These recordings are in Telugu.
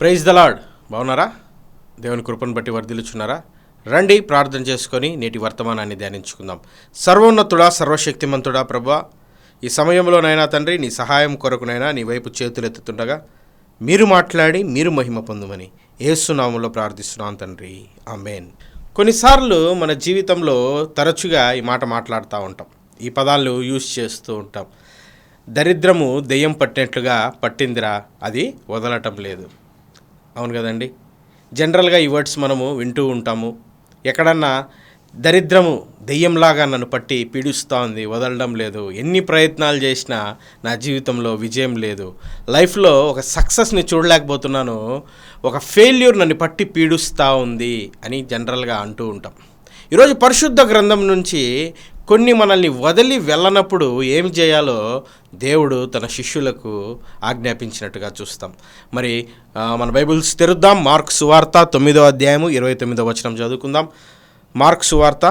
Praise the lord. బాగున్నారా? దేవుని కృపను బట్టి వర్ధిల్లుచున్నారా? రండి ప్రార్థన చేసుకొని నేటి వర్తమానాన్ని ధ్యానించుకుందాం. సర్వోన్నతుడా, సర్వశక్తిమంతుడా ప్రభువా, ఈ సమయంలోనైనా తండ్రి నీ సహాయం కొరకునైనా నీ వైపు చేతులెత్తుతుండగా మీరు మాట్లాడి మీరు మహిమ పొందుమని యేసు నామములో ప్రార్థిస్తున్నాను తండ్రి, ఆమేన్. కొన్నిసార్లు మన జీవితంలో తరచుగా ఈ మాట మాట్లాడుతూ ఉంటాం, ఈ పదాలు యూజ్ చేస్తూ ఉంటాం. దరిద్రము దెయ్యం పట్టినట్లుగా పట్టిందిరా, అది వదలటం లేదు. అవును కదండి. జనరల్గా ఈ వర్డ్స్ మనము వింటూ ఉంటాము. ఎక్కడన్నా దరిద్రము దెయ్యంలాగా నన్ను పట్టి పీడిస్తూ ఉంది, వదలడం లేదు, ఎన్ని ప్రయత్నాలు చేసినా నా జీవితంలో విజయం లేదు, లైఫ్లో ఒక సక్సెస్ని చూడలేకపోతున్నాను, ఒక ఫెయిల్యూర్ నన్ను పట్టి పీడిస్తూ ఉంది అని జనరల్గా అంటూ ఉంటాం. ఈరోజు పరిశుద్ధ గ్రంథం నుంచి కొన్ని మనల్ని వదిలి వెళ్ళనప్పుడు ఏం చేయాలో దేవుడు తన శిష్యులకు ఆజ్ఞాపించినట్టుగా చూస్తాం. మరి మన బైబిల్స్ తెరుద్దాం. మార్క్ సువార్త 9వ అధ్యాయము 29వ వచనం చదువుకుందాం. మార్క్ సువార్త,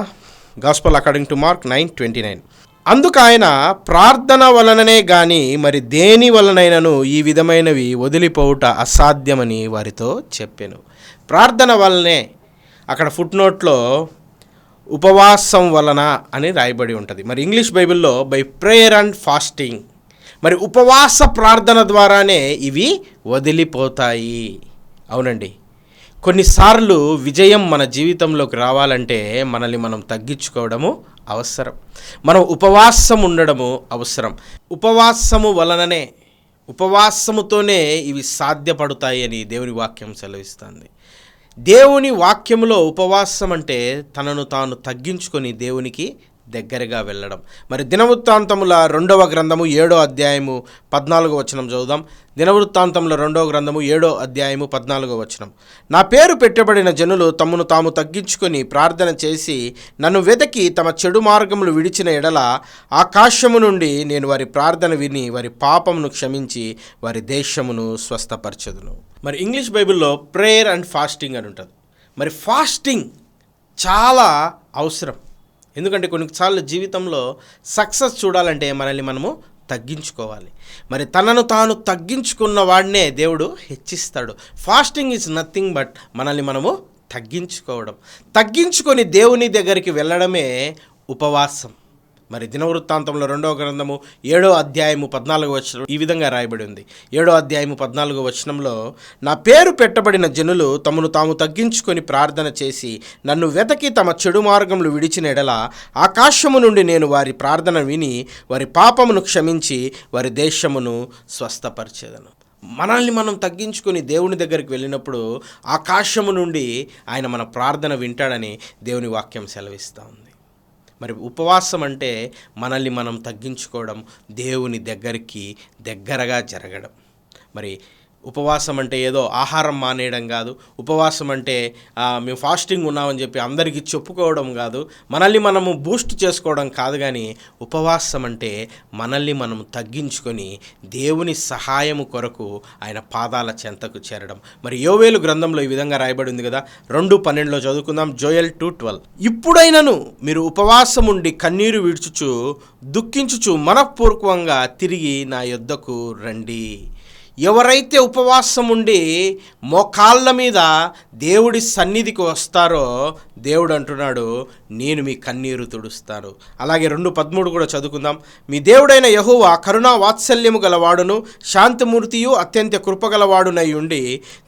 గాస్పల్ అకార్డింగ్ టు మార్క్ 9:29. అందుకు ఆయన, ప్రార్థన వలననే గాని మరి దేని వలనైనను ఈ విధమైనవి వదిలిపోవుట అసాధ్యమని వారితో చెప్పాను. ప్రార్థన వలనే, అక్కడ ఫుట్ నోట్లో ఉపవాసం వలన అని రాయబడి ఉంటుంది. మరి ఇంగ్లీష్ బైబిల్లో బై ప్రేయర్ అండ్ ఫాస్టింగ్. మరి ఉపవాస ప్రార్థన ద్వారానే ఇవి వదిలిపోతాయి. అవునండి. కొన్నిసార్లు విజయం మన జీవితంలోకి రావాలంటే మనల్ని మనం తగ్గించుకోవడము అవసరం, మనం ఉపవాసం ఉండడము అవసరం. ఉపవాసము వలననే, ఉపవాసముతోనే ఇవి సాధ్యపడతాయి అని దేవుని వాక్యం సెలవిస్తుంది. దేవుని వాక్యంలో ఉపవాసం అంటే తనను తాను తగ్గించుకొని దేవునికి దగ్గరగా వెళ్ళడం. మరి దినవృత్తాంతముల 2వ గ్రంథము 7వ అధ్యాయము 14వ వచనం చదువుదాం. దినవృత్తాంతముల 2వ గ్రంథము 7వ అధ్యాయము 14వ వచనం. నా పేరు పెట్టబడిన జనులు తమను తాము తగ్గించుకొని ప్రార్థన చేసి నన్ను వెతకి తమ చెడు మార్గములు విడిచిన ఎడల ఆకాశము నుండి నేను వారి ప్రార్థన విని వారి పాపమును క్షమించి వారి దేశమును స్వస్థపరచదును. మరి ఇంగ్లీష్ బైబిల్లో ప్రేయర్ అండ్ ఫాస్టింగ్ అని ఉంటుంది. మరి ఫాస్టింగ్ చాలా అవసరం. ఎందుకంటే కొన్నిసార్లు జీవితంలో సక్సెస్ చూడాలంటే మనల్ని మనము తగ్గించుకోవాలి. మరి తనను తాను తగ్గించుకున్న వాడినే దేవుడు హెచ్చిస్తాడు. ఫాస్టింగ్ ఈజ్ నథింగ్ బట్ మనల్ని మనము తగ్గించుకోవడం. తగ్గించుకొని దేవుని దగ్గరికి వెళ్ళడమే ఉపవాసం. మరి దినవృత్తాంతంలో 2వ గ్రంథము 7వ అధ్యాయము 14వ వచనం ఈ విధంగా రాయబడి ఉంది. 7వ అధ్యాయము 14వ వచనంలో, నా పేరు పెట్టబడిన జనులు తమను తాము తగ్గించుకొని ప్రార్థన చేసి నన్ను వెతకి తమ చెడు మార్గములు విడిచిన ఎడల ఆకాశము నుండి నేను వారి ప్రార్థన విని వారి పాపమును క్షమించి వారి దేశమును స్వస్థపరిచేదను. మనల్ని మనం తగ్గించుకొని దేవుని దగ్గరికి వెళ్ళినప్పుడు ఆకాశము నుండి ఆయన మన ప్రార్థన వింటాడని దేవుని వాక్యం సెలవిస్తూ ఉంది. మరి ఉపవాసం అంటే మనల్ని మనం తగ్గించుకోవడం, దేవుని దగ్గరగా జరగడం. మరి ఉపవాసం అంటే ఏదో ఆహారం మానేయడం కాదు. ఉపవాసం అంటే మేము ఫాస్టింగ్ ఉన్నామని చెప్పి అందరికీ చెప్పుకోవడం కాదు. మనల్ని మనము బూస్ట్ చేసుకోవడం కాదు. కానీ ఉపవాసం అంటే మనల్ని మనం తగ్గించుకొని దేవుని సహాయము కొరకు ఆయన పాదాల చెంతకు చేరడం. మరి యోవేలు గ్రంథంలో ఈ విధంగా రాయబడి ఉంది కదా, 2:12 చదువుకుందాం. జోయల్ 2:12. ఇప్పుడైనను మీరు ఉపవాసం ఉండి కన్నీరు విడుచుచు దుఃఖించుచు మనఃపూర్వకంగా తిరిగి నా యొద్దకు రండి. ఎవరైతే ఉపవాసం ఉండి మోకాళ్ళ మీద దేవుడి సన్నిధికి వస్తారో దేవుడు అంటున్నాడు, నేను మీ కన్నీరు తుడుస్తాను. అలాగే 2:13 కూడా చదువుకుందాం. మీ దేవుడైన యెహోవా కరుణా వాత్సల్యము గలవాడును శాంతిమూర్తియు అత్యంత కృపగలవాడునై ఉండి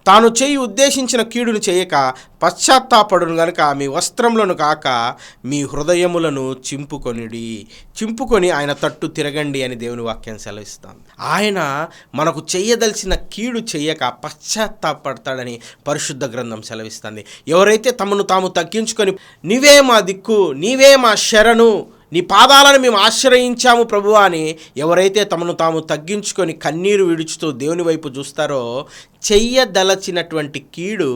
తాను చేయి ఉద్దేశించిన కీడును చేయక పశ్చాత్తాపడును గనుక మీ వస్త్రములను కాక మీ హృదయములను చింపుకొని ఆయన తట్టు తిరగండి అని దేవుని వాక్యం సెలవిస్తాను. ఆయన మనకు చేయదలిచిన కీడు చేయక పశ్చాత్తాపడతాడని పరిశుద్ధ గ్రంథం సెలవిస్తుంది. ఎవరైతే తమను తాము తగ్గించుకొని నీవే మా దిక్కు, నీవే మా శరణు, నీ పాదాలను మేము ఆశ్రయించాము ప్రభువా అని ఎవరైతే తమను తాము తగ్గించుకొని కన్నీరు విడుచుతూ దేవుని వైపు చూస్తారో చెయ్యదలచినటువంటి కీడు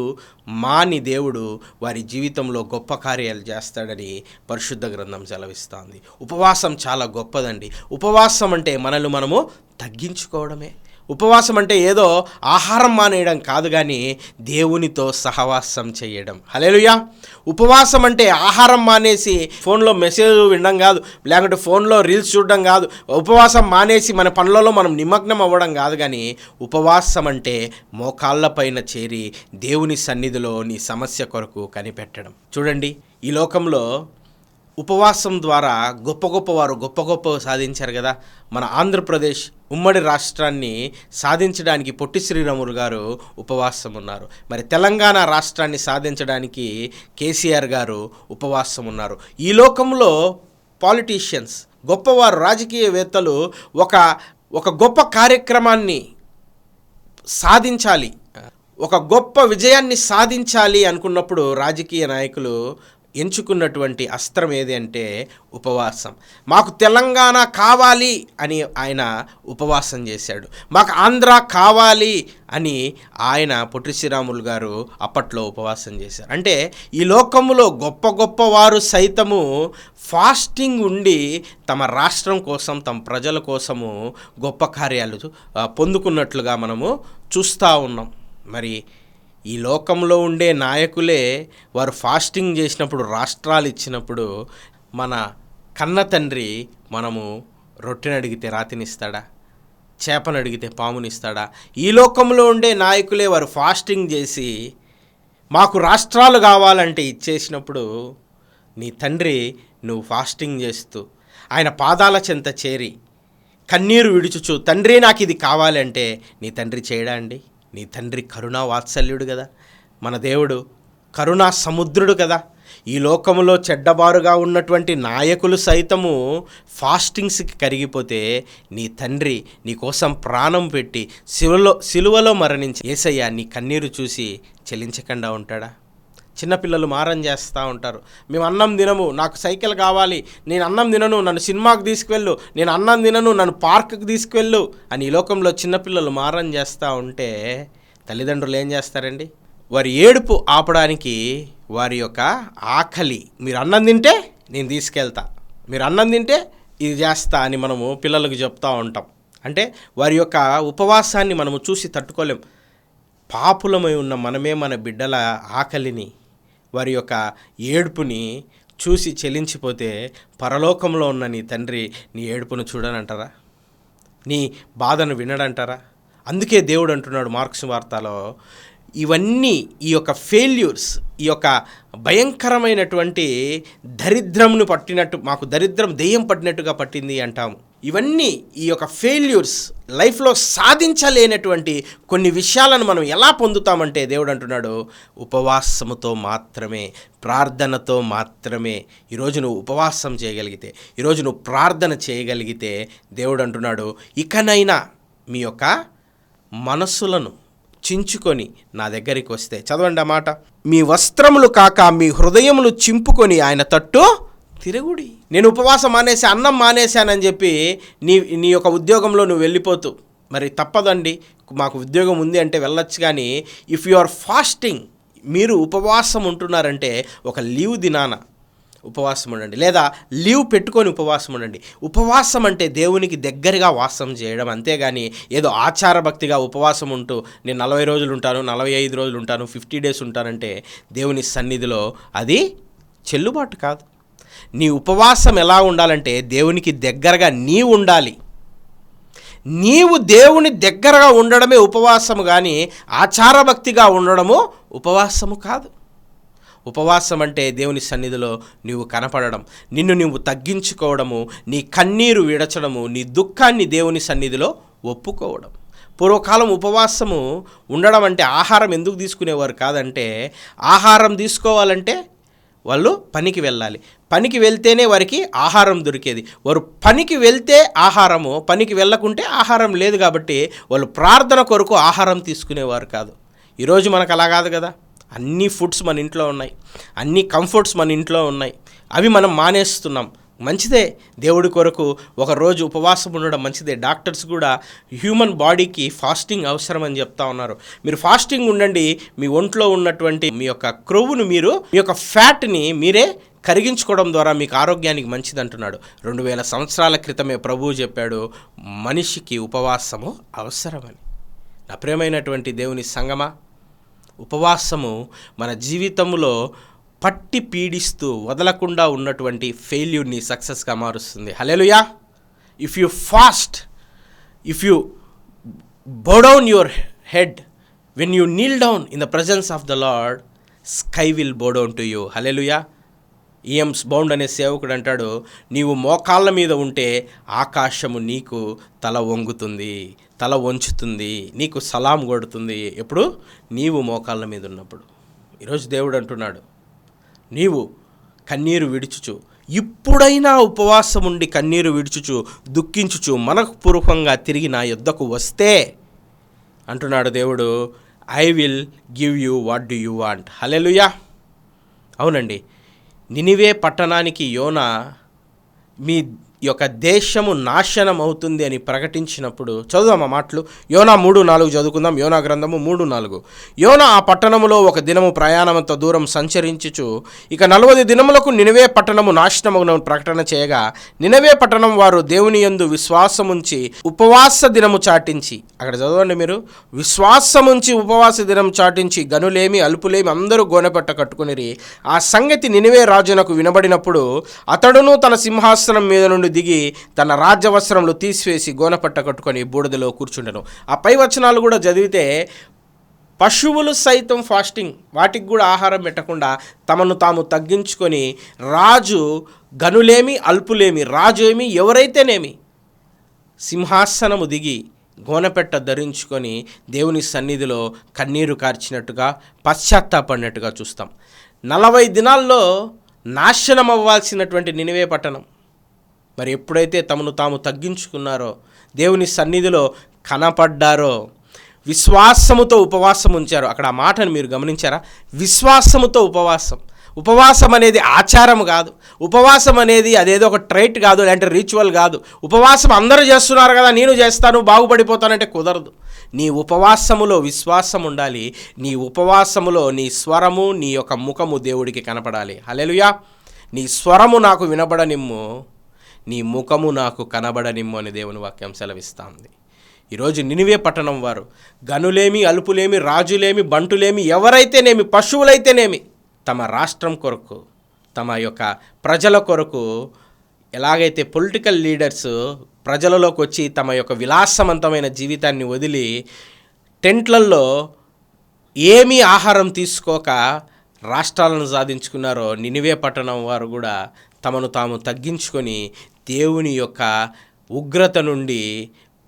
మాని దేవుడు వారి జీవితంలో గొప్ప కార్యాలు చేస్తాడని పరిశుద్ధ గ్రంథం సెలవిస్తుంది. ఉపవాసం చాలా గొప్పదండి. ఉపవాసం అంటే మనల్ని మనము తగ్గించుకోవడమే. ఉపవాసం అంటే ఏదో ఆహారం మానేయడం కాదు, కానీ దేవునితో సహవాసం చేయడం. హల్లెలూయా. ఉపవాసం అంటే ఆహారం మానేసి ఫోన్లో మెసేజ్ వినడం కాదు, లేకుంటే ఫోన్లో రీల్స్ చూడడం కాదు. ఉపవాసం మానేసి మన పనులలో మనం నిమగ్నం అవ్వడం కాదు, కానీ ఉపవాసం అంటే మోకాళ్ళ పైన చేరి దేవుని సన్నిధిలో నీ సమస్య కొరకు కనిపెట్టడం. చూడండి, ఈ లోకంలో ఉపవాసం ద్వారా గొప్ప గొప్ప సాధించారు కదా. మన ఆంధ్రప్రదేశ్ ఉమ్మడి రాష్ట్రాన్ని సాధించడానికి పొట్టి శ్రీరాములు గారు ఉపవాసం ఉన్నారు. మరి తెలంగాణ రాష్ట్రాన్ని సాధించడానికి కేసీఆర్ గారు ఉపవాసం ఉన్నారు. ఈ లోకంలో పాలిటీషియన్స్, గొప్పవారు, రాజకీయవేత్తలు ఒక గొప్ప కార్యక్రమాన్ని సాధించాలి, ఒక గొప్ప విజయాన్ని సాధించాలి అనుకున్నప్పుడు రాజకీయ నాయకులు ఎంచుకున్నటువంటి అస్త్రం ఏది అంటే ఉపవాసం. మాకు తెలంగాణ కావాలి అని ఆయన ఉపవాసం చేశాడు. మాకు ఆంధ్ర కావాలి అని ఆయన పొట్టి శ్రీరాములు గారు అప్పట్లో ఉపవాసం చేశారు. అంటే ఈ లోకములో గొప్ప వారు సైతము ఫాస్టింగ్ ఉండి తమ రాష్ట్రం కోసం, తమ ప్రజల కోసము గొప్ప కార్యాలు పొందుకున్నట్లుగా మనము చూస్తూ ఉన్నాం. మరి ఈ లోకంలో ఉండే నాయకులే వారు ఫాస్టింగ్ చేసినప్పుడు, రాష్ట్రాలు ఇచ్చినప్పుడు, మన కన్న తండ్రి మనము రొట్టెని అడిగితే రాతినిస్తాడా, చేపను అడిగితే పామునిస్తాడా? ఈ లోకంలో ఉండే నాయకులే వారు ఫాస్టింగ్ చేసి మాకు రాష్ట్రాలు కావాలంటే ఇచ్చేసినప్పుడు, నీ తండ్రి నువ్వు ఫాస్టింగ్ చేస్తూ ఆయన పాదాల చెంత చేరి కన్నీరు విడుచుచు తండ్రి నాకు ఇది కావాలంటే నీ తండ్రి చేయడా అండి? నీ తండ్రి కరుణా వాత్సల్యుడు కదా. మన దేవుడు కరుణా సముద్రుడు కదా. ఈ లోకంలో చెడ్డబారుగా ఉన్నటువంటి నాయకులు సైతము ఫాస్టింగ్స్కి కరిగిపోతే నీ తండ్రి నీ కోసం ప్రాణం పెట్టి సిలువలో మరణించి యేసయ్య నీ కన్నీరు చూసి చెలించకుండా ఉంటాడా? చిన్నపిల్లలు మారం చేస్తూ ఉంటారు. మేము అన్నం తినము, నాకు సైకిల్ కావాలి, నేను అన్నం తినను, నన్ను సినిమాకి తీసుకువెళ్ళు, నేను అన్నం తినను, నన్ను పార్కుకి తీసుకువెళ్ళు అని ఈ లోకంలో చిన్నపిల్లలు మారం చేస్తూ ఉంటే తల్లిదండ్రులు ఏం చేస్తారండి? వారి ఏడుపు ఆపడానికి వారి యొక్క ఆకలి, మీరు అన్నం తింటే నేను తీసుకెళ్తా, మీరు అన్నం తింటే ఇది చేస్తా అని మనము పిల్లలకు చెప్తూ ఉంటాం. అంటే వారి యొక్క ఉపవాసాన్ని మనము చూసి తట్టుకోలేం. పాపులమై ఉన్న మనమే మన బిడ్డల ఆకలిని, వారి యొక్క ఏడుపుని చూసి చెలించిపోతే పరలోకంలో ఉన్న నీ తండ్రి నీ ఏడుపును చూడనంటారా? నీ బాధను వినడంటారా? అందుకే దేవుడు అంటున్నాడు మార్క్స్ వార్తలో, ఇవన్నీ ఈ యొక్క ఫెయిల్యూర్స్, ఈ యొక్క భయంకరమైనటువంటి దరిద్రంను పట్టినట్టు, మాకు దరిద్రం దెయ్యం పట్టినట్టుగా పట్టింది అంటాము. ఇవన్నీ ఈ యొక్క ఫెయిల్యూర్స్, లైఫ్లో సాధించలేనటువంటి కొన్ని విషయాలను మనం ఎలా పొందుతామంటే దేవుడు అంటున్నాడు, ఉపవాసముతో మాత్రమే, ప్రార్థనతో మాత్రమే. ఈరోజు నువ్వు ఉపవాసం చేయగలిగితే, ఈరోజు నువ్వు ప్రార్థన చేయగలిగితే దేవుడు అంటున్నాడు, ఇకనైనా మీ యొక్క మనస్సులను చించుకొని నా దగ్గరికి వస్తే, చదవండి ఆ మాట, మీ వస్త్రములు కాక మీ హృదయములు చింపుకొని ఆయన తట్టు తిరుగుడి. నేను ఉపవాసం మానేసి అన్నం మానేశానని చెప్పి నీ యొక్క ఉద్యోగంలో నువ్వు వెళ్ళిపోతూ, మరి తప్పదండి, మాకు ఉద్యోగం ఉంది అంటే వెళ్ళొచ్చు, కానీ ఇఫ్ యు ఆర్ ఫాస్టింగ్, మీరు ఉపవాసం ఉంటున్నారంటే ఒక లీవ్ దినాన ఉపవాసం ఉండండి, లేదా లీవ్ పెట్టుకొని ఉపవాసం ఉండండి. ఉపవాసం అంటే దేవునికి దగ్గరగా వాసం చేయడం, అంతేగాని ఏదో ఆచార భక్తిగా ఉపవాసం ఉంటూ నేను 40 రోజులు ఉంటాను, 45 రోజులు ఉంటాను, 50 డేస్ ఉంటానంటే దేవుని సన్నిధిలో అది చెల్లుబాటు కాదు. నీ ఉపవాసం ఎలా ఉండాలంటే దేవునికి దగ్గరగా నీవు ఉండాలి. నీవు దేవుని దగ్గరగా ఉండడమే ఉపవాసము, కానీ ఆచారభక్తిగా ఉండడము ఉపవాసము కాదు. ఉపవాసం అంటే దేవుని సన్నిధిలో నీవు కనపడడం, నిన్ను నువ్వు తగ్గించుకోవడము, నీ కన్నీరు విడచడము, నీ దుఃఖాన్ని దేవుని సన్నిధిలో ఒప్పుకోవడం. పూర్వకాలం ఉపవాసము ఉండడం అంటే ఆహారం ఎందుకు తీసుకునేవారు కాదంటే, ఆహారం తీసుకోవాలంటే వాళ్ళు పనికి వెళ్ళాలి, పనికి వెళ్తేనే వారికి ఆహారం దొరికేది. వారు పనికి వెళ్తే ఆహారము, పనికి వెళ్ళకుంటే ఆహారం లేదు, కాబట్టి వాళ్ళు ప్రార్థన కొరకు ఆహారం తీసుకునేవారు కాదు. ఈరోజు మనకు అలా కాదు కదా. అన్ని ఫుడ్స్ మన ఇంట్లో ఉన్నాయి, అన్ని కంఫర్ట్స్ మన ఇంట్లో ఉన్నాయి, అవి మనం మానేస్తున్నాం. మంచిదే, దేవుడి కొరకు ఒకరోజు ఉపవాసం ఉండడం మంచిదే. డాక్టర్స్ కూడా హ్యూమన్ బాడీకి ఫాస్టింగ్ అవసరం అని చెప్తా ఉన్నారు. మీరు ఫాస్టింగ్ ఉండండి, మీ ఒంట్లో ఉన్నటువంటి మీ యొక్క క్రొవ్వును, మీ యొక్క ఫ్యాట్ని మీరే కరిగించుకోవడం ద్వారా మీకు ఆరోగ్యానికి మంచిది అంటున్నాడు. 2000 సంవత్సరాల క్రితమే ప్రభువు చెప్పాడు, మనిషికి ఉపవాసము అవసరమని. నా ప్రియమైనటువంటి దేవుని సంగమా, ఉపవాసము మన జీవితంలో పట్టి పీడిస్తూ వదలకుండా ఉన్నటువంటి ఫెయిల్యూర్ని సక్సెస్గా మారుస్తుంది. Hallelujah. If you fast, if you bow down your head, when you kneel down in the presence of the Lord, sky will bow down to you. Hallelujah. EM Bounds అనే సేవకుడు అంటాడు, నీవు మోకాళ్ళ మీద ఉంటే ఆకాశము నీకు తల వంగుతుంది, తల వంచుతుంది, నీకు సలాం కొడుతుంది. ఎప్పుడు? నీవు మోకాళ్ళ మీద ఉన్నప్పుడు. ఈరోజు దేవుడు అంటున్నాడు, నీవు కన్నీరు విడుచుచు, ఇప్పుడైనా ఉపవాసం ఉండి కన్నీరు విడుచుచు దుఃఖించుచు మనఃపూర్వకంగా తిరిగి నా యొద్దకు వస్తే అంటున్నాడు దేవుడు, I will give you what do you want. Hallelujah. అవునండి, నినివే పట్టణానికి యోనా మీ యొక్క దేశము నాశనం అవుతుంది అని ప్రకటించినప్పుడు, చదువుదాం ఆ మాటలు. యోనా 3:4 చదువుకుందాం. యోనా గ్రంథము 3:4. యోనా ఆ పట్టణములో ఒక దినము ప్రయాణమంత దూరం సంచరించుచు ఇక 40 దినములకు నినివే పట్టణము నాశనమగునని ప్రకటన చేయగా, నినివే పట్టణం వారు దేవుని యందు విశ్వాసముంచి ఉపవాస దినము చాటించి, అక్కడ చదవండి మీరు, విశ్వాసముంచి ఉపవాస దినం చాటించి గనులేమి అల్పులేమి అందరూ గోనెపట్ట కట్టుకునిరి. ఆ సంగతి నినివే రాజునకు వినబడినప్పుడు అతడును తన సింహాసనం మీద నుండి దిగి తన రాజ్యవస్త్రములు తీసివేసి గోనపట్ట కట్టుకొని బూడిదలో కూర్చుండెను. ఆ పై వచనాలు కూడా చదివితే, పశువులు సైతం ఫాస్టింగ్, వాటికి కూడా ఆహారం పెట్టకుండా తమను తాము తగ్గించుకొని, రాజు గనులేమి అల్పులేమి, రాజు ఏమి ఎవరైతేనేమి, సింహాసనము దిగి గోనపెట్ట ధరించుకొని దేవుని సన్నిధిలో కన్నీరు కార్చినట్టుగా పశ్చాత్తాపడినట్టుగా చూస్తాం. 40 దినాల్లో నాశనం అవ్వాల్సినటువంటి నినివే పట్టణం మరి ఎప్పుడైతే తమను తాము తగ్గించుకున్నారో, దేవుని సన్నిధిలో కనపడ్డారో, విశ్వాసముతో ఉపవాసం ఉంచారో, అక్కడ ఆ మాటను మీరు గమనించారా? విశ్వాసముతో ఉపవాసం. ఉపవాసం అనేది ఆచారం కాదు, ఉపవాసం అనేది అదేదో ఒక ట్రైట్ కాదు, లేదంటే రిచువల్ కాదు. ఉపవాసం అందరూ చేస్తున్నారు కదా, నేను చేస్తాను బాగుపడిపోతానంటే కుదరదు. నీ ఉపవాసములో విశ్వాసం ఉండాలి. నీ ఉపవాసములో నీ స్వరము, నీ యొక్క ముఖము దేవుడికి కనపడాలి. హల్లెలూయా. నీ స్వరము నాకు వినబడనిమ్ము, నీ ముఖము నాకు కనబడనిమ్ము అని దేవుని వాక్యం సెలవిస్తుంది. ఈరోజు నినివే పట్టణం వారు గనులేమి అల్పులేమి రాజులేమి బంటులేమి ఎవరైతేనేమి పశువులైతేనేమి తమ రాష్ట్రం కొరకు, తమ యొక్క ప్రజల కొరకు, ఎలాగైతే పొలిటికల్ లీడర్స్ ప్రజలలోకి వచ్చి తమ యొక్క విలాసవంతమైన జీవితాన్ని వదిలి టెంట్లలో ఏమీ ఆహారం తీసుకోక రాష్ట్రాలను సాధించుకున్నారో, నినివే పట్టణం వారు కూడా తమను తాము తగ్గించుకొని దేవుని యొక్క ఉగ్రత నుండి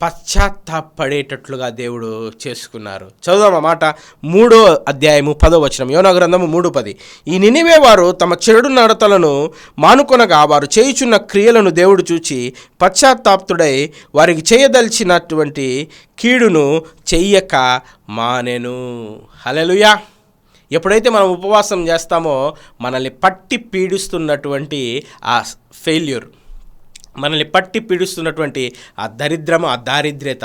పశ్చాత్తాపడేటట్లుగా దేవుడు చేసుకున్నారు. చదువుదాం ఆ మాట. 3వ అధ్యాయము 10వ వచనం. యోనా గ్రంథము 3:10. ఈ నినివే వారు తమ చెడు నడతలను మానుకొనగా వారు చేయుచున్న క్రియలను దేవుడు చూచి పశ్చాత్తాప్తుడై వారికి చేయదలిచినటువంటి కీడును చెయ్యక మానెను. హల్లెలూయా. ఎప్పుడైతే మనం ఉపవాసం చేస్తామో మనల్ని పట్టి పీడిస్తున్నటువంటి ఆ ఫెయిల్యూర్, మనల్ని పట్టి పీడిస్తున్నటువంటి ఆ దరిద్రము, ఆ దారిద్ర్యత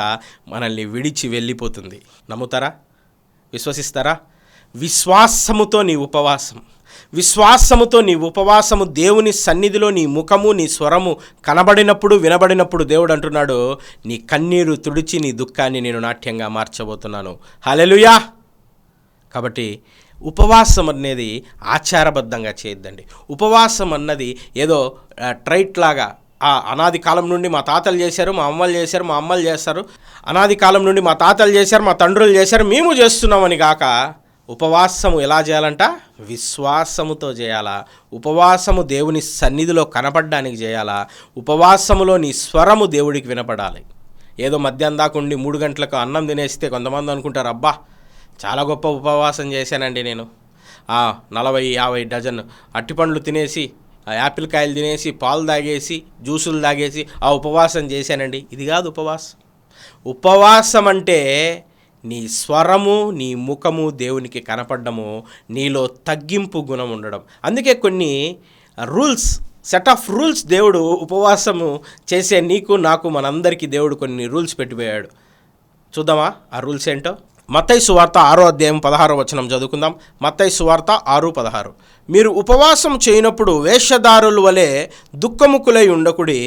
మనల్ని విడిచి వెళ్ళిపోతుంది. నమ్ముతారా? విశ్వసిస్తారా? విశ్వాసముతో నీ ఉపవాసం, విశ్వాసముతో నీ ఉపవాసము దేవుని సన్నిధిలో నీ ముఖము, నీ స్వరము కనబడినప్పుడు, వినబడినప్పుడు దేవుడు అంటున్నాడు, నీ కన్నీరు తుడిచి నీ దుఃఖాన్ని నేను నాట్యంగా మార్చబోతున్నాను. హల్లెలూయా. కాబట్టి ఉపవాసం అనేది ఆచారబద్ధంగా చేయొద్దండి. ఉపవాసం అన్నది ఏదో ట్రైట్ లాగా అనాది కాలం నుండి మా తాతలు చేశారు, మా అమ్మలు చేశారు, మా అమ్మలు చేస్తారు, అనాది కాలం నుండి మా తాతలు చేశారు, మా తండ్రులు చేశారు, మేము చేస్తున్నామని కాక, ఉపవాసము ఎలా చేయాలంట? విశ్వాసముతో చేయాలా. ఉపవాసము దేవుని సన్నిధిలో కనపడడానికి చేయాలా. ఉపవాసములో నీ స్వరము దేవుడికి వినపడాలి. ఏదో మధ్యాహ్నం దాకా ఉండి 3 గంటలకు అన్నం తినేస్తే కొంతమంది అనుకుంటారు, అబ్బా చాలా గొప్ప ఉపవాసం చేశానండి నేను, 40-50 డజన్ అట్టిపండ్లు తినేసి, యాపిల్ కాయలు తినేసి, పాలు తాగేసి, జ్యూసులు తాగేసి ఆ ఉపవాసం చేశానండి. ఇది కాదు ఉపవాసం. ఉపవాసం అంటే నీ స్వరము, నీ ముఖము దేవునికి కనపడము, నీలో తగ్గింపు గుణం ఉండడం. అందుకే కొన్ని రూల్స్, సెట్ ఆఫ్ రూల్స్ దేవుడు ఉపవాసము చేసే నీకు, నాకు, మనందరికీ దేవుడు కొన్ని రూల్స్ పెట్టిపోయాడు. చూద్దామా ఆ రూల్స్ ఏంటో? మత్తయి సువార్త 6వ అధ్యాయం 16వ వచనం చదువుకుందాం. మత్తయి సువార్త 6:16. మీరు ఉపవాసం చేయనప్పుడు వేషధారుల వలె దుఃఖముకులై ఉండకుడి,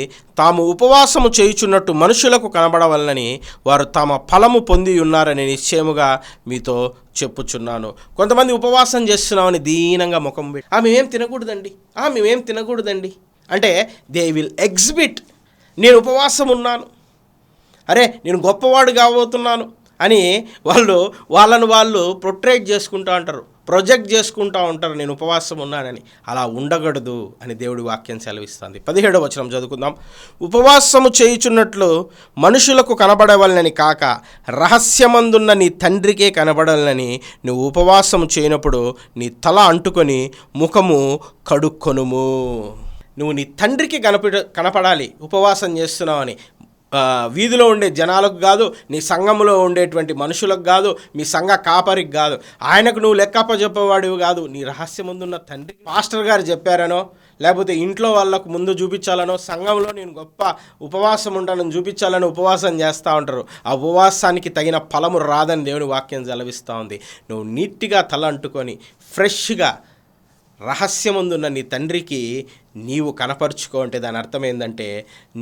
తాము ఉపవాసము చేయుచున్నట్టు మనుషులకు కనబడవలనని వారు తమ ఫలము పొంది ఉన్నారని నిశ్చయముగా మీతో చెప్పుచున్నాను. కొంతమంది ఉపవాసం చేస్తున్నామని దీనంగా ముఖం పెట్టి మేమేం తినకూడదండి అంటే దే విల్ ఎగ్జిబిట్, నేను ఉపవాసం ఉన్నాను, నేను గొప్పవాడు కాబోతున్నాను అని వాళ్ళను వాళ్ళు ప్రొట్రేట్ చేసుకుంటూ ఉంటారు, ప్రొజెక్ట్ చేసుకుంటూ ఉంటారు, నేను ఉపవాసం ఉన్నానని. అలా ఉండకూడదు అని దేవుడి వాక్యం సెలవిస్తుంది. 17వ వచనం చదువుకుందాం. ఉపవాసము చేయుచున్నట్లు మనుషులకు కనబడవలనని కాక రహస్యమందున్న నీ తండ్రికే కనబడాలని నువ్వు ఉపవాసము చేయనప్పుడు నీ తల అంటుకొని ముఖము కడుక్కొనుము. నువ్వు నీ తండ్రికి కనపడాలి ఉపవాసం చేస్తున్నావని. వీధిలో ఉండే జనాలకు కాదు, నీ సంఘంలో ఉండేటువంటి మనుషులకు కాదు, మీ సంఘ కాపరికి కాదు, ఆయనకు నువ్వు లెక్కప్ప చెప్పేవాడివి కాదు, నీ రహస్యముందున్న తండ్రి. పాస్టర్ గారు చెప్పారనో లేకపోతే ఇంట్లో వాళ్ళకు ముందు చూపించాలనో, సంఘంలో నేను గొప్ప ఉపవాసం ఉంటానని చూపించాలని ఉపవాసం చేస్తూ ఉంటారు. ఆ ఉపవాసానికి తగిన ఫలము రాదని దేవుని వాక్యం సెలవిస్తూ ఉంది. నువ్వు నీట్గా తల అంటుకొని ఫ్రెష్గా రహస్యముందున్న నీ తండ్రికి నీవు కనపరుచుకో అంటే దాని అర్థం ఏంటంటే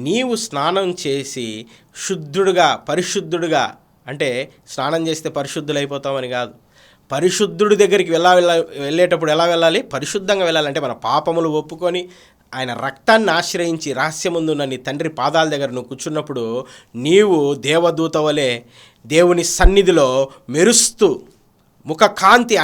నీవు స్నానం చేసి శుద్ధుడుగా పరిశుద్ధుడుగా, అంటే స్నానం చేస్తే పరిశుద్ధులైపోతామని కాదు, పరిశుద్ధుడి దగ్గరికి వెళ్ళేటప్పుడు ఎలా వెళ్ళాలి? పరిశుద్ధంగా వెళ్ళాలంటే మన పాపములు ఒప్పుకొని ఆయన రక్తాన్ని ఆశ్రయించి రహస్యముందున్న నీ తండ్రి పాదాల దగ్గర నువ్వు కూర్చున్నప్పుడు నీవు దేవదూత వలె దేవుని సన్నిధిలో మెరుస్తూ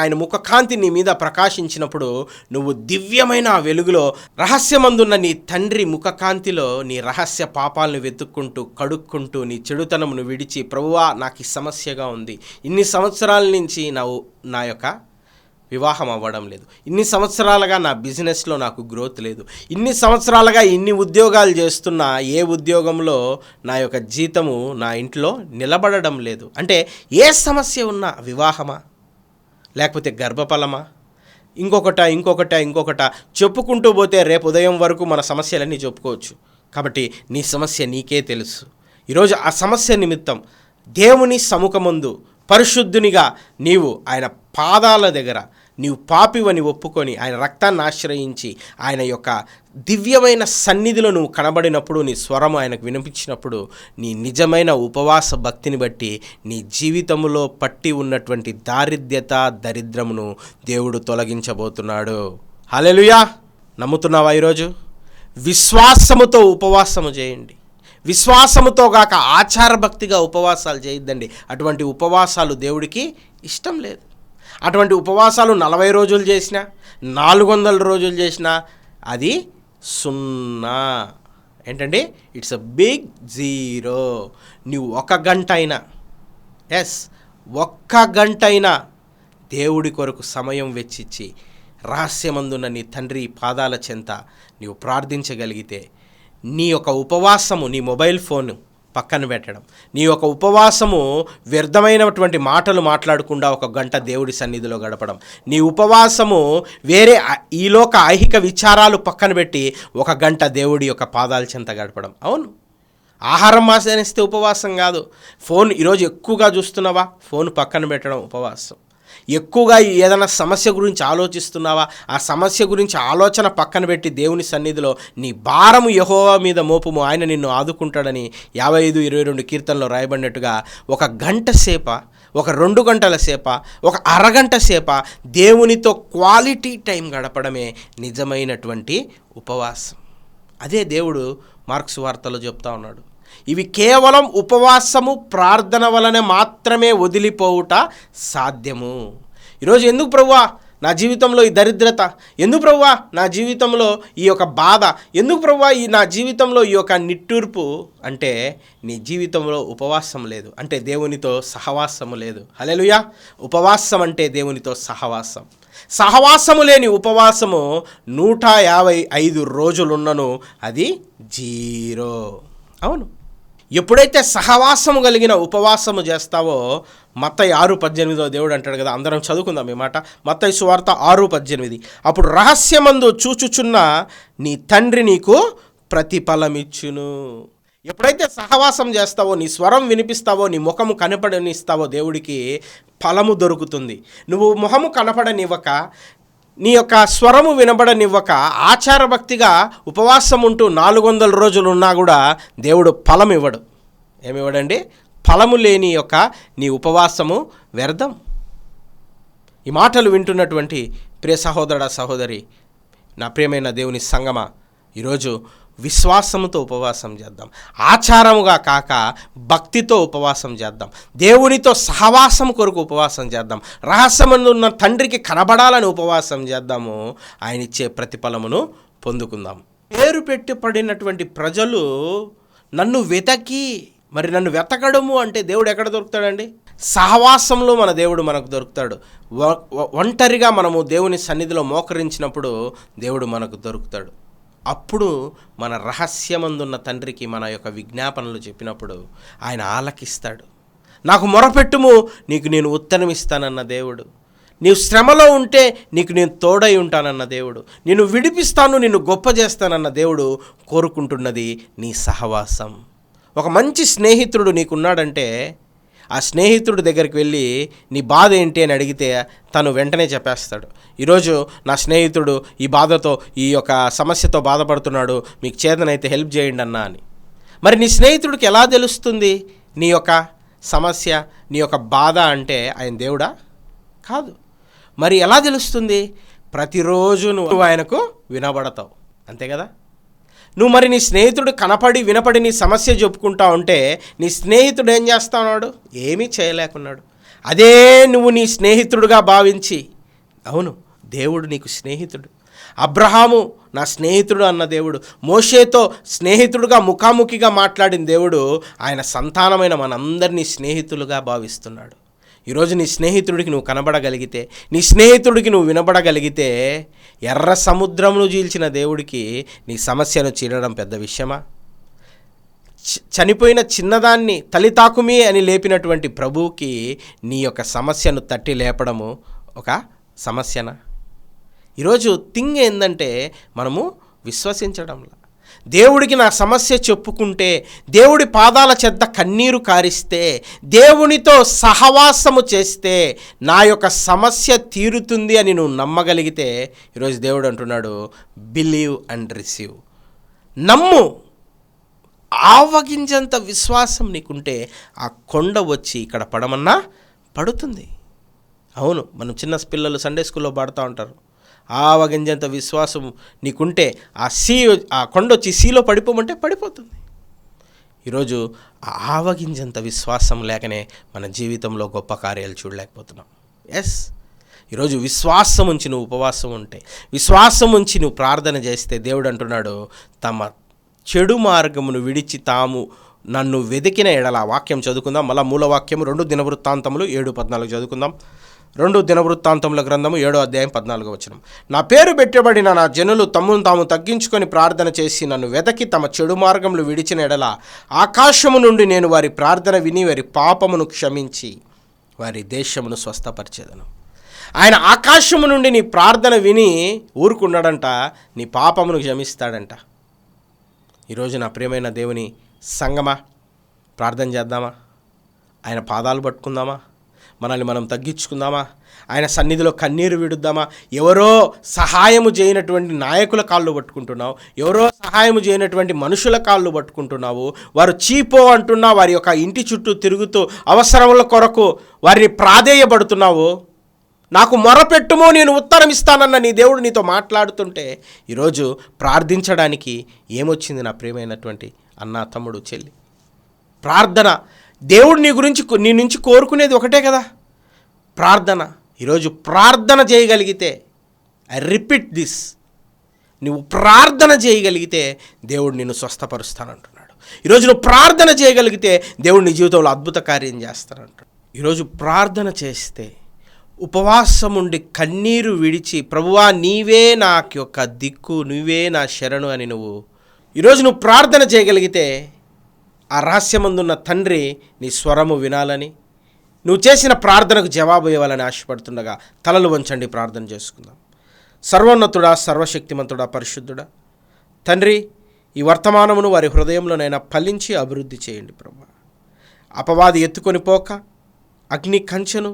ఆయన ముఖకాంతి నీ మీద ప్రకాశించినప్పుడు నువ్వు దివ్యమైన ఆ వెలుగులో రహస్యమందున్న నీ తండ్రి ముఖకాంతిలో నీ రహస్య పాపాలను వెతుక్కుంటూ కడుక్కుంటూ నీ చెడుతనమును విడిచి, ప్రభువా నాకు ఈ సమస్యగా ఉంది, ఇన్ని సంవత్సరాల నుంచి నా యొక్క వివాహం అవ్వడం లేదు, ఇన్ని సంవత్సరాలుగా నా బిజినెస్లో నాకు గ్రోత్ లేదు, ఇన్ని సంవత్సరాలుగా ఇన్ని ఉద్యోగాలు చేస్తున్నా ఏ ఉద్యోగంలో నా యొక్క జీతము నా ఇంట్లో నిలబడడం లేదు. అంటే ఏ సమస్య ఉన్నా, వివాహమా లేకపోతే గర్భఫలమా, ఇంకొకట చెప్పుకుంటూ పోతే రేపు ఉదయం వరకు మన సమస్యలన్నీ చెప్పుకోవచ్చు. కాబట్టి నీ సమస్య నీకే తెలుసు. ఈరోజు ఆ సమస్య నిమిత్తం దేవుని సముఖమందు పరిశుద్ధునిగా నీవు ఆయన పాదాల దగ్గర నీవు పాపివని ఒప్పుకొని ఆయన రక్తాన్ని ఆశ్రయించి ఆయన యొక్క దివ్యమైన సన్నిధిలో నువ్వు కనబడినప్పుడు, నీ స్వరం ఆయనకు వినిపించినప్పుడు నీ నిజమైన ఉపవాస భక్తిని బట్టి నీ జీవితంలో పట్టి ఉన్నటువంటి దరిద్రమును దేవుడు తొలగించబోతున్నాడు. హల్లెలూయా! నమ్ముతున్నావా? ఈరోజు విశ్వాసముతో ఉపవాసము చేయండి. విశ్వాసముతో గాక ఆచారభక్తిగా ఉపవాసాలు చేయొద్దండి. అటువంటి ఉపవాసాలు దేవుడికి ఇష్టం లేదు. అటువంటి ఉపవాసాలు 40 రోజులు చేసినా 400 రోజులు చేసినా అది 0. ఏంటండి? It's a big 0. నువ్వు 1 గంట అయినా, 1 గంట అయినా దేవుడి కొరకు సమయం వెచ్చిచ్చి రహస్యమందున్న నీ తండ్రి పాదాల చెంత నీవు ప్రార్థించగలిగితే నీ యొక్క ఉపవాసము, నీ మొబైల్ ఫోను పక్కన పెట్టడం, నీ యొక్క ఉపవాసము వ్యర్థమైనటువంటి మాటలు మాట్లాడకుండా 1 గంట దేవుడి సన్నిధిలో గడపడం, నీ ఉపవాసము వేరే ఈలోక ఐహిక విచారాలు పక్కన పెట్టి 1 గంట దేవుడి యొక్క పాదాల చెంత గడపడం. అవును, ఆహారం మానేస్తే ఉపవాసం కాదు. ఫోన్ ఈరోజు ఎక్కువగా చూస్తున్నావా? ఫోన్ పక్కన పెట్టడం ఉపవాసం. ఎక్కువగా ఏదైనా సమస్య గురించి ఆలోచిస్తున్నావా? ఆ సమస్య గురించి ఆలోచన పక్కన పెట్టి దేవుని సన్నిధిలో నీ భారము యెహోవా మీద మోపుము, ఆయన నిన్ను ఆదుకుంటాడని 55:22 కీర్తనలో రాయబడినట్టుగా 1 గంట సేప, 2 గంటల సేప, 1 అరగంట సేప దేవునితో క్వాలిటీ టైం గడపడమే నిజమైనటువంటి ఉపవాసం. అదే దేవుడు మార్కు సువార్తలో చెప్తా ఉన్నాడు. ఇవి కేవలం ఉపవాసము ప్రార్థన వలన మాత్రమే వదిలిపోవుట సాధ్యము. ఈరోజు ఎందుకు ప్రభువా నా జీవితంలో ఈ దరిద్రత, ఎందుకు ప్రభువా నా జీవితంలో ఈ యొక్క బాధ, ఎందుకు ప్రభువా నా జీవితంలో ఈ యొక్క నిట్టూర్పు అంటే నీ జీవితంలో ఉపవాసం లేదు, అంటే దేవునితో సహవాసము లేదు. హల్లెలూయా! ఉపవాసం అంటే దేవునితో సహవాసం. సహవాసము లేని ఉపవాసము 155 రోజులున్నను అది 0. అవును, ఎప్పుడైతే సహవాసము కలిగిన ఉపవాసము చేస్తావో మత్తయి 6:18 దేవుడు అంటాడు కదా, అందరం చదువుకుందాం ఈ మాట. మత్తయి సువార్త 6:18. అప్పుడు రహస్యమందు చూచుచున్న నీ తండ్రి నీకు ప్రతిఫలమిచ్చును. ఎప్పుడైతే సహవాసం చేస్తావో, నీ స్వరం వినిపిస్తావో, నీ ముఖము కనపడనిస్తావో దేవుడికి ఫలము దొరుకుతుంది. నువ్వు ముఖము కనపడనివ్వక, నీ యొక్క స్వరము వినబడనివ్వక ఆచారభక్తిగా ఉపవాసం ఉంటూ 400 రోజులు ఉన్నా కూడా దేవుడు ఫలం ఇవ్వడు. ఏమివ్వడండి? ఫలము లేని యొక్క నీ ఉపవాసము వ్యర్థం. ఈ మాటలు వింటున్నటువంటి ప్రియ సహోదరుడా, సహోదరి, నా ప్రియమైన దేవుని సంగమా, ఈరోజు విశ్వాసముతో ఉపవాసం చేద్దాం. ఆచారముగా కాక భక్తితో ఉపవాసం చేద్దాం. దేవునితో సహవాసం కొరకు ఉపవాసం చేద్దాం. రహస్యమందు ఉన్న తండ్రికి కనబడాలని ఉపవాసం చేద్దాము. ఆయన ఇచ్చే ప్రతిఫలమును పొందుకుందాం. పేరు పెట్టి పడినటువంటి ప్రజలు నన్ను వెతకి, మరి నన్ను వెతకడము అంటే దేవుడు ఎక్కడ దొరుకుతాడండి? సహవాసంలో మన దేవుడు మనకు దొరుకుతాడు. ఒంటరిగా మనము దేవుని సన్నిధిలో మోకరించినప్పుడు దేవుడు మనకు దొరుకుతాడు. అప్పుడు మన రహస్యమందున్న తండ్రికి మన యొక్క విజ్ఞాపనలు చెప్పినప్పుడు ఆయన ఆలకిస్తాడు. నాకు మొరపెట్టుము, నీకు నేను ఉత్తరం ఇస్తానన్న దేవుడు. నీవు శ్రమలో ఉంటే నీకు నేను తోడై ఉంటానన్న దేవుడు. నిన్ను విడిపిస్తాను, నిన్ను గొప్ప చేస్తానన్న దేవుడు కోరుకుంటున్నది నీ సహవాసం. ఒక మంచి స్నేహితుడు నీకున్నాడంటే ఆ స్నేహితుడి దగ్గరికి వెళ్ళి నీ బాధ ఏంటి అని అడిగితే తను వెంటనే చెప్పేస్తాడు. ఈరోజు నా స్నేహితుడు ఈ బాధతో, ఈ యొక్క సమస్యతో బాధపడుతున్నాడు, మీకు చేతనైతే హెల్ప్ చేయండి అన్నా అని. మరి నీ స్నేహితుడికి ఎలా తెలుస్తుంది నీ యొక్క సమస్య, నీ యొక్క బాధ? అంటే ఆయన దేవుడా? కాదు. మరి ఎలా తెలుస్తుంది? ప్రతిరోజు నువ్వు ఆయనకు వినబడతావు, అంతే కదా? నువ్వు మరి నీ స్నేహితుడు కనపడి వినపడి నీ సమస్య చెప్పుకుంటా ఉంటే నీ స్నేహితుడు ఏం చేస్తా ఉన్నాడు? ఏమీ చేయలేకున్నాడు. అదే నువ్వు నీ స్నేహితుడుగా భావించి, అవును దేవుడు నీకు స్నేహితుడు, అబ్రహాము నా స్నేహితుడు అన్న దేవుడు, మోషేతో స్నేహితుడుగా ముఖాముఖిగా మాట్లాడిన దేవుడు ఆయన సంతానమైన మనందరినీ స్నేహితులుగా భావిస్తున్నాడు. ఈరోజు నీ స్నేహితుడికి నువ్వు కనబడగలిగితే, నీ స్నేహితుడికి నువ్వు వినబడగలిగితే, ఎర్ర సముద్రమును చీల్చిన దేవుడికి నీ సమస్యను చీలడం పెద్ద విషయమా? చనిపోయిన చిన్నదాన్ని తలితాకుమి అని లేపినటువంటి ప్రభువుకి నీ యొక్క సమస్యను తట్టి లేపడము ఒక సమస్యనా? ఈరోజు థింగ్ ఏంటంటే మనము విశ్వసించడంలా. దేవుడికి నా సమస్య చెప్పుకుంటే, దేవుడి పాదాల చెద్ద కన్నీరు కారిస్తే, దేవునితో సహవాసము చేస్తే నా యొక్క సమస్య తీరుతుంది అని నువ్వు నమ్మగలిగితే, ఈరోజు దేవుడు అంటున్నాడు బిలీవ్ అండ్ రిసీవ్. నమ్ము. ఆవగింజంత విశ్వాసం నీకుంటే ఆ కొండ వచ్చి ఇక్కడ పడమన్నా పడుతుంది. అవును, మనం చిన్న పిల్లలు సండే స్కూల్లో పాడుతూ ఉంటారు, ఆవగింజంత విశ్వాసం నీకుంటే ఆ కొండ వచ్చి సీలో పడిపోమంటే పడిపోతుంది. ఈరోజు ఆ ఆవగింజంత విశ్వాసం లేకనే మన జీవితంలో గొప్ప కార్యాలు చూడలేకపోతున్నాం. ఈరోజు విశ్వాసం ఉంచి నువ్వు ఉపవాసం ఉంటే, విశ్వాసం ఉంచి నువ్వు ప్రార్థన చేస్తే దేవుడు అంటున్నాడు, తమ చెడు మార్గమును విడిచి తాము నన్ను వెతికిన ఎడల. వాక్యం చదువుకుందాం. మళ్ళా మూలవాక్యం 2 దినవృత్తాంతములు 7:14 చదువుకుందాం. 2 దినవృత్తాంతముల గ్రంథము 7వ అధ్యాయం 14వ వచనం. నా పేరు పెట్టబడిన నా జనులు తమ్మును తాము తగ్గించుకొని ప్రార్థన చేసి నన్ను వెతకి తమ చెడు మార్గములు విడిచిన ఎడల ఆకాశము నుండి నేను వారి ప్రార్థన విని వారి పాపమును క్షమించి వారి దేశమును స్వస్థపరిచేదను. ఆయన ఆకాశము నుండి నీ ప్రార్థన విని ఊరుకున్నాడంట, నీ పాపమును క్షమిస్తాడంట. ఈరోజు నా ప్రియమైన దేవుని సంగమా, ప్రార్థన చేద్దామా? ఆయన పాదాలు పట్టుకుందామా? మనల్ని మనం తగ్గించుకుందామా? ఆయన సన్నిధిలో కన్నీరు విడుద్దామా? ఎవరో సహాయము చేయనటువంటి నాయకుల కాళ్ళు పట్టుకుంటున్నావు, ఎవరో సహాయము చేయనటువంటి మనుషుల కాళ్ళు పట్టుకుంటున్నావు. వారు చీపో అంటున్నా, వారి యొక్క ఇంటి చుట్టూ తిరుగుతూ అవసరముల కొరకు వారిని ప్రాధేయపడుతున్నావు. నాకు మొరపెట్టుమో నేను ఉత్తరం ఇస్తానన్న నీ దేవుడు నీతో మాట్లాడుతుంటే ఈరోజు ప్రార్థించడానికి ఏమొచ్చింది నా ప్రియమైనటువంటి అన్న, తమ్ముడు, చెల్లి? ప్రార్థన. దేవుడు నీ నుంచి కోరుకునేది ఒకటే కదా, ప్రార్థన. ఈరోజు ప్రార్థన చేయగలిగితే, ఐ రిపీట్ దిస్, నువ్వు ప్రార్థన చేయగలిగితే దేవుడు నిన్ను స్వస్థపరుస్తానంటున్నాడు. ఈరోజు నువ్వు ప్రార్థన చేయగలిగితే దేవుడు నీ జీవితంలో అద్భుత కార్యం చేస్తానంటాడు. ఈరోజు ప్రార్థన చేస్తే, ఉపవాసం ఉండి కన్నీరు విడిచి, ప్రభువా నీవే నాకు యొక్క దిక్కు, నువ్వే నా శరణు అని ఈరోజు నువ్వు ప్రార్థన చేయగలిగితే, ఆ రహస్యమందున్న తండ్రి నీ స్వరము వినాలని, నువ్వు చేసిన ప్రార్థనకు జవాబు ఇవ్వాలని ఆశపడుతుండగా తలలు వంచండి, ప్రార్థన చేసుకుందాం. సర్వోన్నతుడా, సర్వశక్తిమంతుడా, పరిశుద్ధుడా తండ్రి, ఈ వర్తమానమును వారి హృదయంలోనైనా ఫలించి అభివృద్ధి చేయండి ప్రభా. అపవాది ఎత్తుకొని పోక అగ్ని కంచెను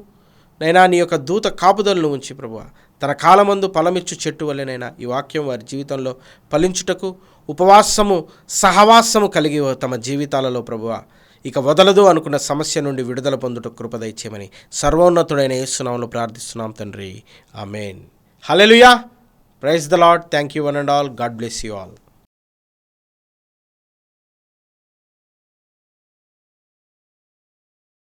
నైనా నీ యొక్క దూత కాపుదలను ఉంచి ప్రభువా, తన కాలమందు ఫలమిచ్చు చెట్టు వల్లనైనా ఈ వాక్యం వారి జీవితంలో ఫలించుటకు ఉపవాసము సహవాసము కలిగి తమ జీవితాలలో ప్రభువా ఇక వదలదు అనుకున్న సమస్య నుండి విడుదల పొందుటకు కృప దయచేయమని సర్వోన్నతుడైన యేసు నామములో ప్రార్థిస్తున్నాం తండ్రి. Amen. Hallelujah. Praise the Lord. Thank you one and all. God bless you all.